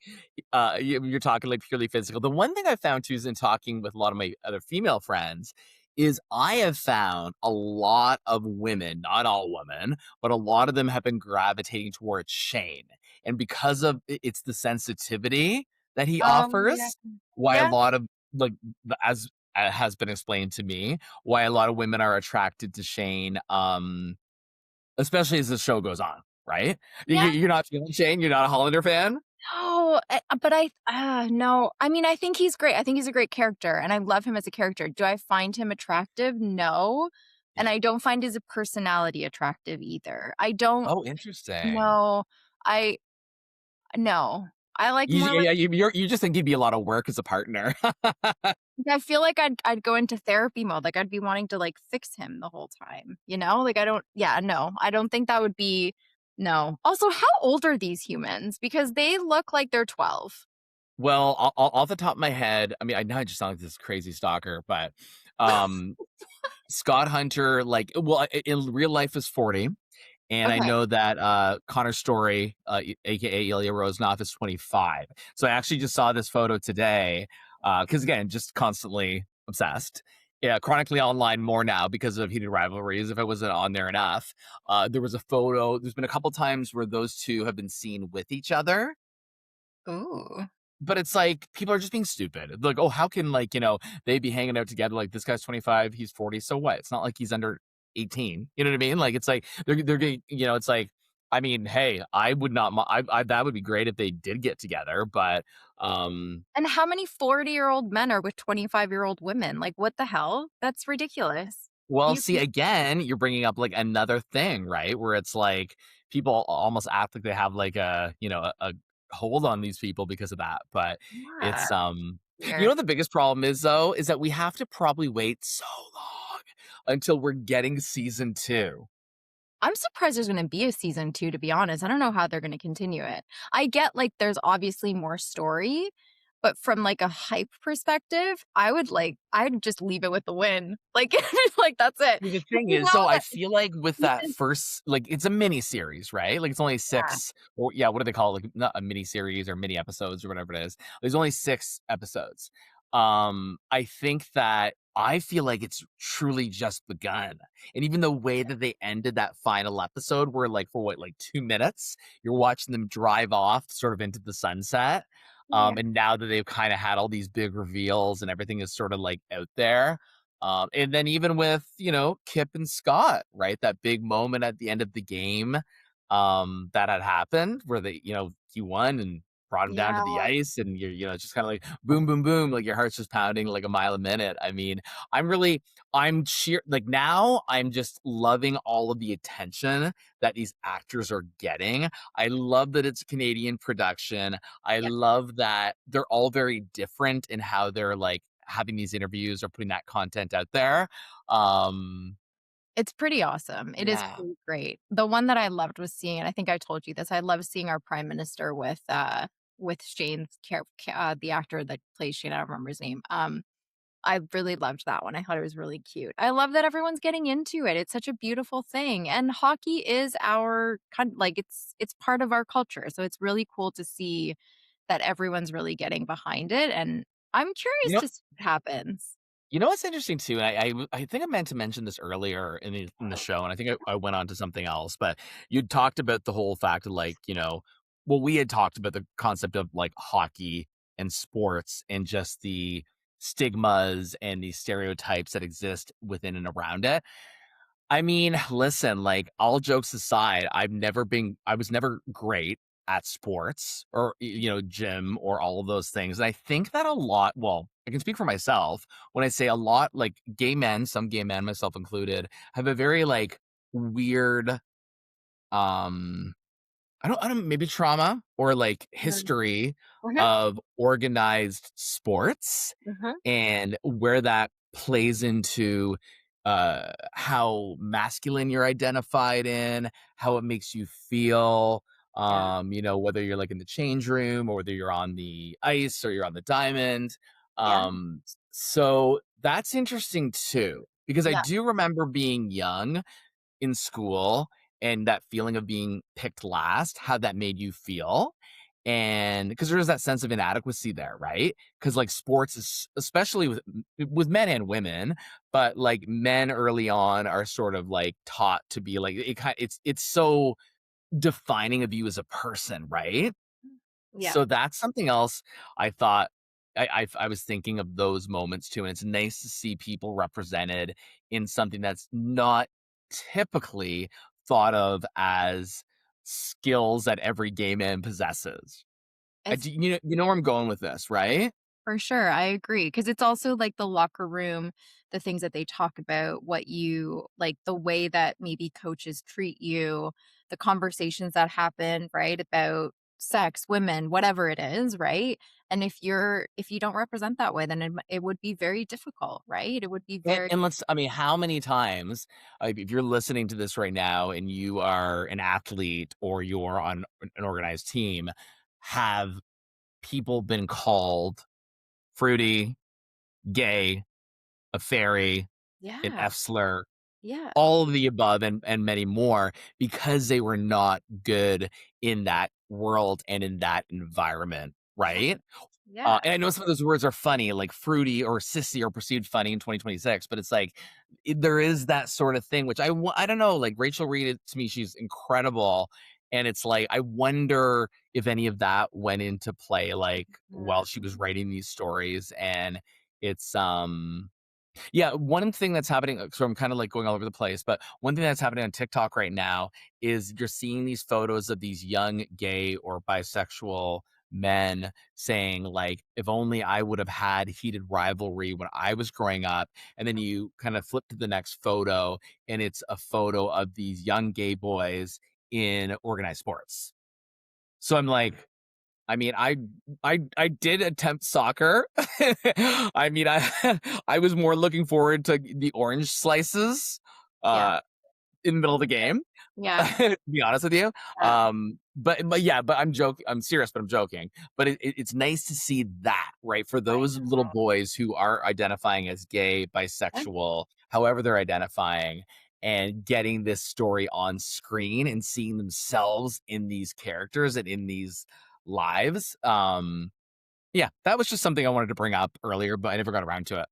you're talking, like, purely physical. The one thing I found too is in talking with a lot of my other female friends is I have found a lot of women, not all women, but a lot of them have been gravitating towards Shane, and because of it's the sensitivity that he Oh, yeah. offers, why a Yeah. lot of, like, as has been explained to me, why a lot of women are attracted to Shane, especially as the show goes on, right? Yeah. You're not feeling Shane? You're not a Hollander fan? No, but no. I mean, I think he's great. I think he's a great character, and I love him as a character. Do I find him attractive? No. And Yeah. I don't find his personality attractive either. I don't Oh, interesting. know. I no. I like You more like yeah, you just think he'd be a lot of work as a partner. I feel like I'd go into therapy mode, like, I'd be wanting to, like, fix him the whole time, you know? Like, I don't yeah, no, I don't think that would be no. Also, how old are these humans? Because they look like they're 12. Well, off the top of my head, I mean, I know I just sound like this crazy stalker, but, um, Scott Hunter, like well, in real life is 40. And I Okay. know that Connor Story, aka Ilya Roznov, is 25. So I actually just saw this photo today because again, just constantly obsessed. Yeah, chronically online more now because of Heated Rivalries. If I wasn't on there enough, there was a photo. There's been a couple times where those two have been seen with each other, Ooh. but it's like people are just being stupid. Like, oh, how can like they be hanging out together? Like this guy's 25, he's 40. So what? It's not like he's under 18. You know what I mean? Like it's like they're getting. It's like I mean, hey, I would not. I that would be great if they did get together, but And how many 40-year-old men are with 25-year-old women? Like, what the hell? That's ridiculous. well, You see, can again, you're bringing up like another thing, right? Where it's like people almost act like they have like a hold on these people because of that. But yeah, it's weird. the biggest problem is though is that we have to probably wait so long until we're getting season 2. I'm surprised there's gonna be a season 2, to be honest. I don't know how they're gonna continue it. I get, like, there's obviously more story, but from, like, a hype perspective, I'd just leave it with the win. Like, like, that's it. The 'Cause thing you is, know so I that feel like with that season first, like, it's a mini series, right? Like, it's only yeah, 6, or yeah, what do they call it? Like, not a mini series or mini episodes or whatever it is. There's only 6 episodes. I think that I feel like it's truly just begun. And even the way that they ended that final episode where, like, for what, like 2 minutes, you're watching them drive off sort of into the sunset. yeah, And now that they've kind of had all these big reveals and everything is sort of like out there, and then even with, Kip and Scott, right? That big moment at the end of the game, that had happened where he won and brought him down to yeah. the ice, and just kind of like boom, boom, boom, like your heart's just pounding like a mile a minute. I mean, I'm cheer like now I'm just loving all of the attention that these actors are getting. I love that it's a Canadian production. I Yeah, love that they're all very different in how they're like having these interviews or putting that content out there. Um, it's pretty awesome. It is yeah. pretty great. The one that I loved was seeing, and I think I told you this, I love seeing our prime minister with Shane's the actor that plays Shane, I don't remember his name. I really loved that one. I thought it was really cute. I love that everyone's getting into it. It's such a beautiful thing, and hockey is our like, it's part of our culture, so it's really cool to see that everyone's really getting behind it, and I'm You curious know to see what happens. You know what's interesting too, and I think I meant to mention this earlier in the show, and I think I went on to something else, but you talked about the whole fact of like, well, we had talked about the concept of like hockey and sports and just the stigmas and the stereotypes that exist within and around it. I mean, listen, like all jokes aside, I was never great at sports or, gym or all of those things. And I think that a lot, well, I can speak for myself when I say a lot, like gay men, some gay men, myself included, have a very like weird, um, I don't, maybe trauma or like Mhm. history Mhm, of organized sports mhm. and where that plays into how masculine you're identified in, how it makes you feel, Yeah, whether you're like in the change room or whether you're on the ice or you're on the diamond. yeah, So that's interesting too, because I yeah. do remember being young in school and that feeling of being picked last, how that made you feel. And because there's that sense of inadequacy there, right? Because like sports is especially with men and women, but like men early on are sort of like taught to be like it's so defining of you as a person, right? Yeah. So that's something else I thought I was thinking of those moments too, and it's nice to see people represented in something that's not typically thought of as skills that every gay man possesses. It's You know where I'm going with this, right? For sure, I agree, because it's also, like, the locker room, the things that they talk about, what you like, the way that maybe coaches treat you, the conversations that happen, right, about sex, women, whatever it is, right? And if you don't represent that way, then it would be very difficult, right? It would be And, very and let's, I mean, how many times, if you're listening to this right now and you are an athlete or you're on an organized team, have people been called fruity, gay, a fairy, an Yeah, F slur, yeah, all of the above and many more because they were not good in that world and in that environment, yeah, right? yeah. And I know some of those words are funny, like fruity or sissy are perceived funny in 2026, but it's like there is that sort of thing, which I don't know. Like Rachel Reed, to me, she's incredible, and it's like I wonder if any of that went into play, like while she was Mhm. writing these stories, and it's yeah, one thing that's happening, so I'm kind of like going all over the place, but one thing that's happening on TikTok right now is you're seeing these photos of these young gay or bisexual men saying like, if only I would have had heated rivalry when I was growing up. And then you kind of flip to the next photo and it's a photo of these young gay boys in organized sports. So I'm like, I mean, I did attempt soccer. I mean, I was more looking forward to the orange slices, Yeah, uh, in the middle of the game. Yeah. to be honest with you. Yeah. But yeah, but I'm joking. I'm serious, but I'm joking. But it's nice to see that, right? For I those little boys who are identifying as gay, know. bisexual, however they're identifying, and getting this story on screen and seeing themselves in these characters and in these lives. Yeah, that was just something I wanted to bring up earlier, but I never got around to it.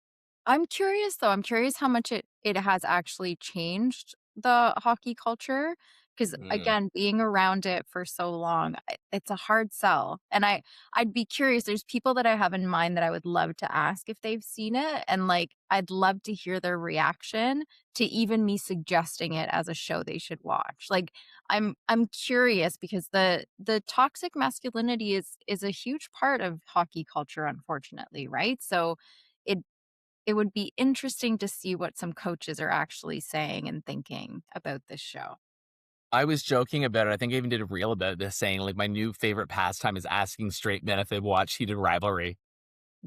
I'm curious though. I'm curious how much it has actually changed the hockey culture. Because Mm. again, being around it for so long, it's a hard sell. And I'd be curious. There's people that I have in mind that I would love to ask if they've seen it, and like I'd love to hear their reaction to even me suggesting it as a show they should watch. Like I'm curious because the toxic masculinity is a huge part of hockey culture, unfortunately, right? So. It it would be interesting to see what some coaches are actually saying and thinking about this show. I was joking about it. I think I even did a reel about this, saying like my new favorite pastime is asking straight men if they watch Heated Rivalry.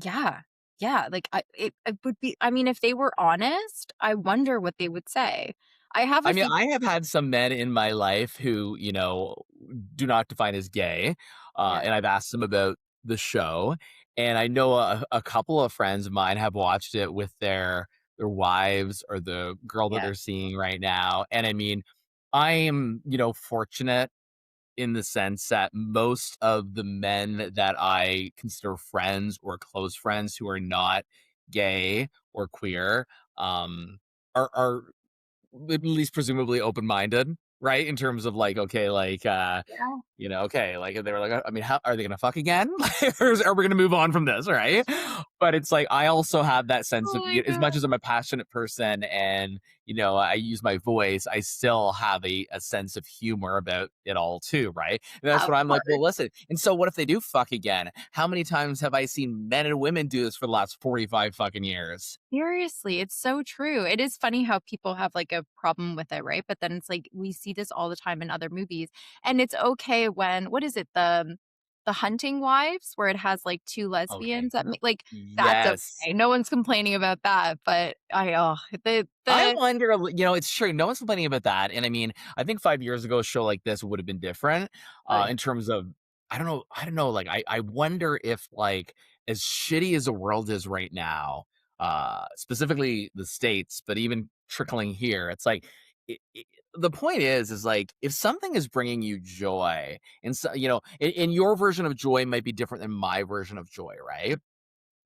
Yeah. Yeah, like, it would be I mean, if they were honest, I wonder what they would say. I have I a mean, feeling. I have had some men in my life who, do not define as gay, Yeah, and I've asked them about the show, and I know a couple of friends of mine have watched it with their wives or the girl that yeah, they're seeing right now, and I mean, I am, fortunate in the sense that most of the men that I consider friends or close friends who are not gay or queer, are at least presumably open-minded, right? In terms of like, okay, like, yeah. okay, like they were like, I mean, how are they gonna fuck again? Or are we gonna move on from this, right? But it's like I also have that sense Oh of my as god. much as I'm a passionate person and I use my voice, I still have a sense of humor about it all too, right? And that's Of what I'm like, well, course. listen, and so what if they do fuck again? How many times have I seen men and women do this for the last 45 fucking years? Seriously, it's so true. It is funny how people have, like, a problem with it, right? But then it's like, we see this all the time in other movies, and it's okay when what is it? The Hunting Wives, where it has, like, 2 Okay. lesbians that ma like, that's Yes. okay. No one's complaining about that, but I the wonder, it's true. No one's complaining about that. And I mean, I think 5 years ago, a show like this would have been different oh, yeah. in terms of, I don't know. Like, I wonder if, like, as shitty as the world is right now, specifically the States, but even trickling here, it's like, the point is like, if something is bringing you joy, and so, and your version of joy might be different than my version of joy, right?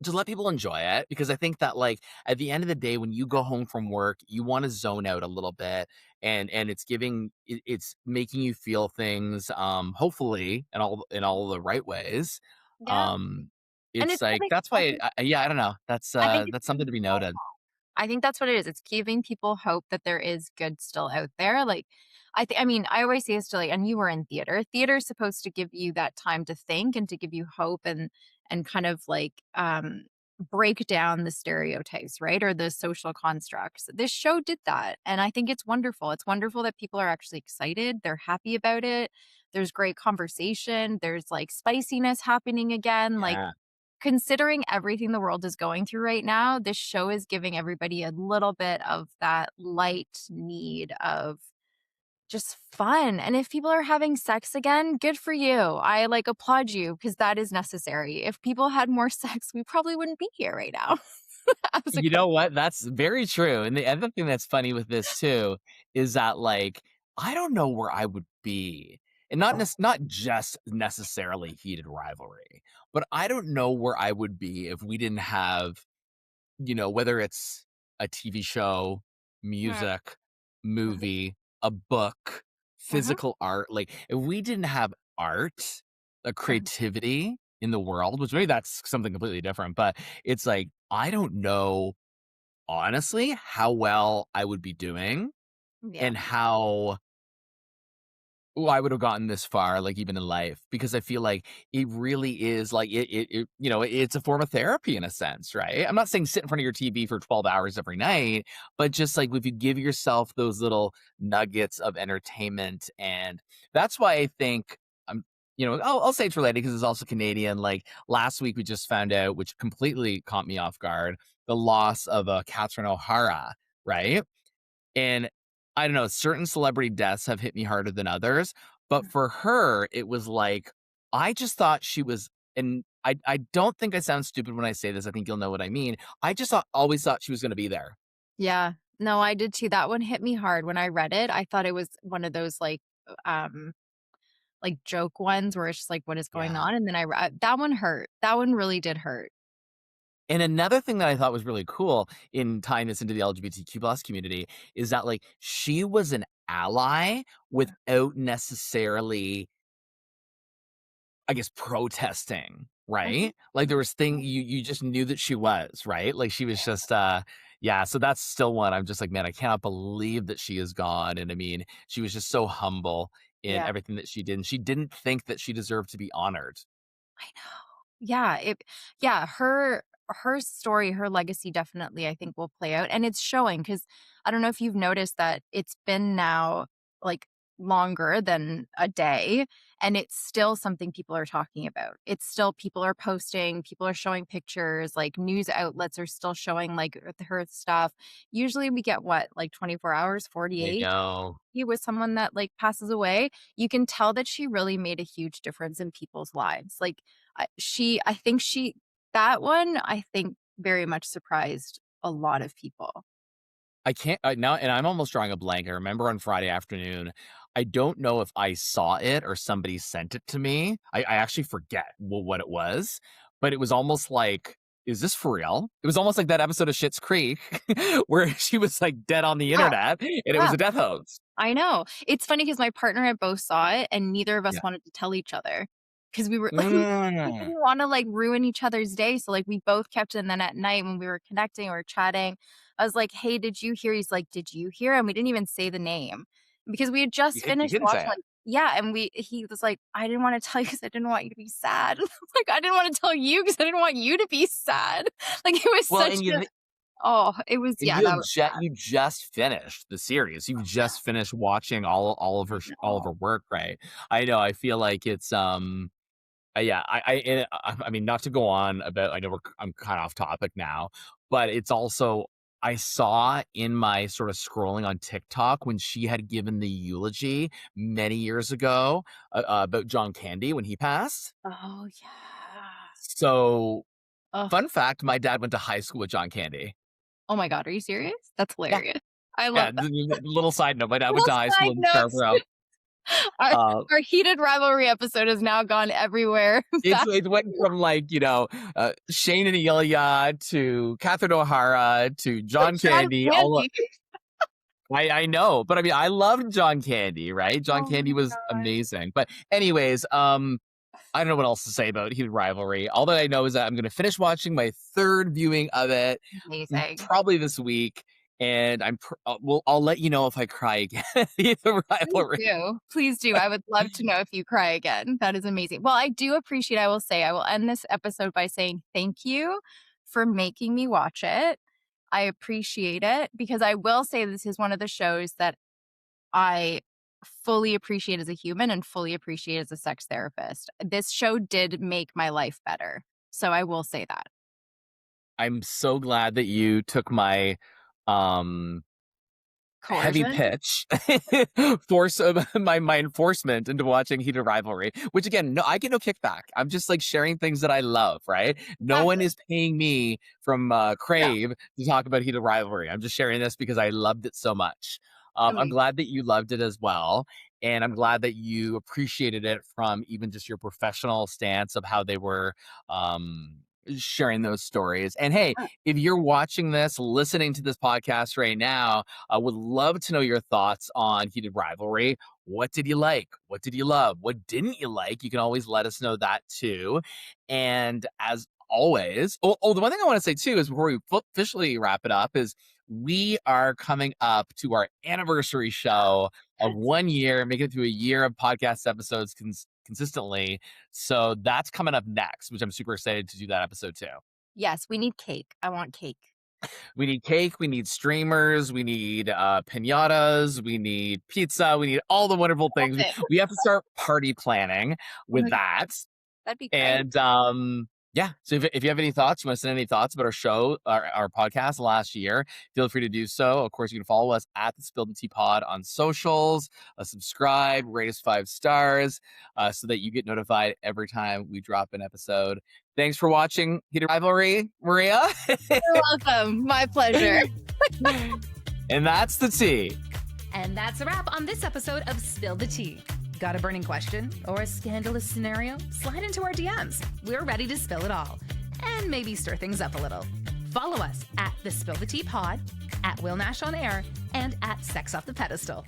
Just let people enjoy it because I think that like at the end of the day when you go home from work you want to zone out a little bit and it's making you feel things hopefully in all the right ways. Yeah, um and it's it's like giving that's why hope. yeah, I don't know, that's I think it's something giving to be people noted. I think that's what it is. It's giving people hope that there is good still out there. Like, I mean, I always say this to like, and you were in theater. Theater is supposed to give you that time to think and to give you hope and kind of like break down the stereotypes, right? Or the social constructs. This show did that. And I think it's wonderful. It's wonderful that people are actually excited. They're happy about it. There's great conversation. There's like spiciness happening again. Like Yeah. considering everything the world is going through right now, this show is giving everybody a little bit of that light need of just fun. And if people are having sex again, good for you. I like applaud you because that is necessary. If people had more sex, we probably wouldn't be here right now. As a You know what? That's very true. And the other thing that's funny with this too is that like I don't know where I would be. And not just necessarily Heated Rivalry, but I don't know where I would be if we didn't have, whether it's a TV show, Mhm, music, movie, a book, mhm, physical art. Like if we didn't have art, a mhm. creativity in the world, which maybe that's something completely different, but it's like I don't know honestly how well I would be doing Yeah, and how I would have gotten this far, like, even in life, because I feel like it really is like it's a form of therapy in a sense, right? I'm not saying sit in front of your TV for 12 hours every night, but just like if you give yourself those little nuggets of entertainment, and that's why I think I'll say it's related because it's also Canadian. Like last week, we just found out, which completely caught me off guard, the loss of Catherine O'Hara, right? And I don't know, certain celebrity deaths have hit me harder than others, but for her, it was like, I just thought she was, and I don't think I sound stupid when I say this. I think you'll know what I mean. I just always thought she was going to be there. Yeah. No, I did too. That one hit me hard when I read it. I thought it was one of those um joke ones where it's just like, what is going Yeah. on? And then that one hurt. That one really did hurt. And another thing that I thought was really cool in tying this into the LGBTQ plus community is that like she was an ally without necessarily, I guess, protesting, Mhm. right? Like there was you just knew that she was, right? Like she was just yeah, so that's still one I'm just like, man, I cannot believe that she is gone. And I mean, she was just so humble in Yeah. everything that she did. And she didn't think that she deserved to be honored. I know. Yeah, her story, her legacy definitely I think will play out and it's showing cuz I don't know if you've noticed that it's been now like longer than a day and it's still something people are talking about. It's still people are posting, people are showing pictures, like news outlets are still showing like her stuff. Usually we get what, like 24 hours, I 48 know. with someone that like passes away, you can tell that she really made a huge difference in people's lives. Like I think that one, I think very much surprised a lot of people. I can't now, and I'm almost drawing a blank. I remember on Friday afternoon, I don't know if I saw it or somebody sent it to me. I actually forget what it was, but it was almost like, is this for real? It was almost like that episode of Schitt's Creek where she was like dead on the Yeah, internet and it was yeah. a death hoax. I know. It's funny because my partner and I both saw it, and neither of us Yeah. wanted to tell each other because we were like, we Mm. didn't want to like ruin each other's day. So like we both kept it. And then at night when we were connecting or chatting, I was like, "Hey, did you hear?" He's like, "Did you hear?" And we didn't even say the name because we had You, just you finished couldn't say watching. it. Like, yeah, and he was like, "I didn't want to tell you because I didn't want you to be sad." Like I didn't want to tell you because I didn't want you to be sad. Like it was Well, such a it was and yeah, that was you just finished the series. You've yeah, just finished watching all of her all of no. her work, right? I know. I feel like it's yeah, I mean, not to go on about, I know I'm kind of off topic now, but it's also, I saw in my sort of scrolling on TikTok when she had given the eulogy many years ago about John Candy when he passed. Oh yeah. So, Oh. fun fact, my dad went to high school with John Candy. Oh my god, are you serious? That's Yeah. hilarious. I Yeah, love that. little side note, my dad went Little to high school side in notes. Scarborough. Our Uh, our heated rivalry episode has now gone everywhere. Back it went from like, Shane and Ilya to Catherine O'Hara to to John John Candy. All Candy. I know, but I mean, I loved John Candy, right? John Oh Candy my was god. amazing. But anyways, I don't know what else to say about Heated Rivalry. All that I know is that I'm going to finish watching my third viewing of it Amazing. probably this week, and I'll let you know if I cry again. at Heated Please Rivalry. do. Please do. I would love to know if you cry again. That is amazing. Well, I do appreciate I will end this episode by saying thank you for making me watch it. I appreciate it because I will say this is one of the shows that I fully appreciate as a human and fully appreciate as a sex therapist. This show did make my life better. So I will say that. I'm so glad that you took my um heavy Coercion? pitch force of my enforcement into watching Heated Rivalry, which again, no, I get no kickback. I'm just like sharing things that I love, right? No one Exactly. is paying me from No. Crave to talk about Heated Rivalry. I'm just sharing this because I loved it so much. I'm Amazing. glad that you loved it as well. And I'm glad that you appreciated it from even just your professional stance of how they were sharing those stories. And hey, if you're watching this, listening to this podcast right now, I would love to know your thoughts on Heated Rivalry. What did you like? What did you love? What didn't you like? You can always let us know that too. And as always, the one thing I want to say too is before we officially wrap it up is we are coming up to our anniversary show of 1 year, making it through a year of podcast episodes consistently. So that's coming up next, which I'm super excited to do that episode too. Yes, we need cake. I want cake. We need cake, we need streamers, we need pinatas, we need pizza, we need all the wonderful Love things. it. We have to start party planning Oh my with god, that. that'd be great. And Yeah. So if you have any thoughts, you want to send any thoughts about our show, our podcast last year, feel free to do so. Of course, you can follow us at the Spilled the Tea Pod on socials, subscribe, rate us 5 stars so that you get notified every time we drop an episode. Thanks for watching Heated Rivalry, Maria. You're welcome. My pleasure. And that's the tea. And that's a wrap on this episode of Spill the Tea. Got a burning question or a scandalous scenario? Slide into our DMs. We're ready to spill it all and maybe stir things up a little. Follow us at the Spill the Tea Pod, at Will Nash on Air, and at Sex Off the Pedestal.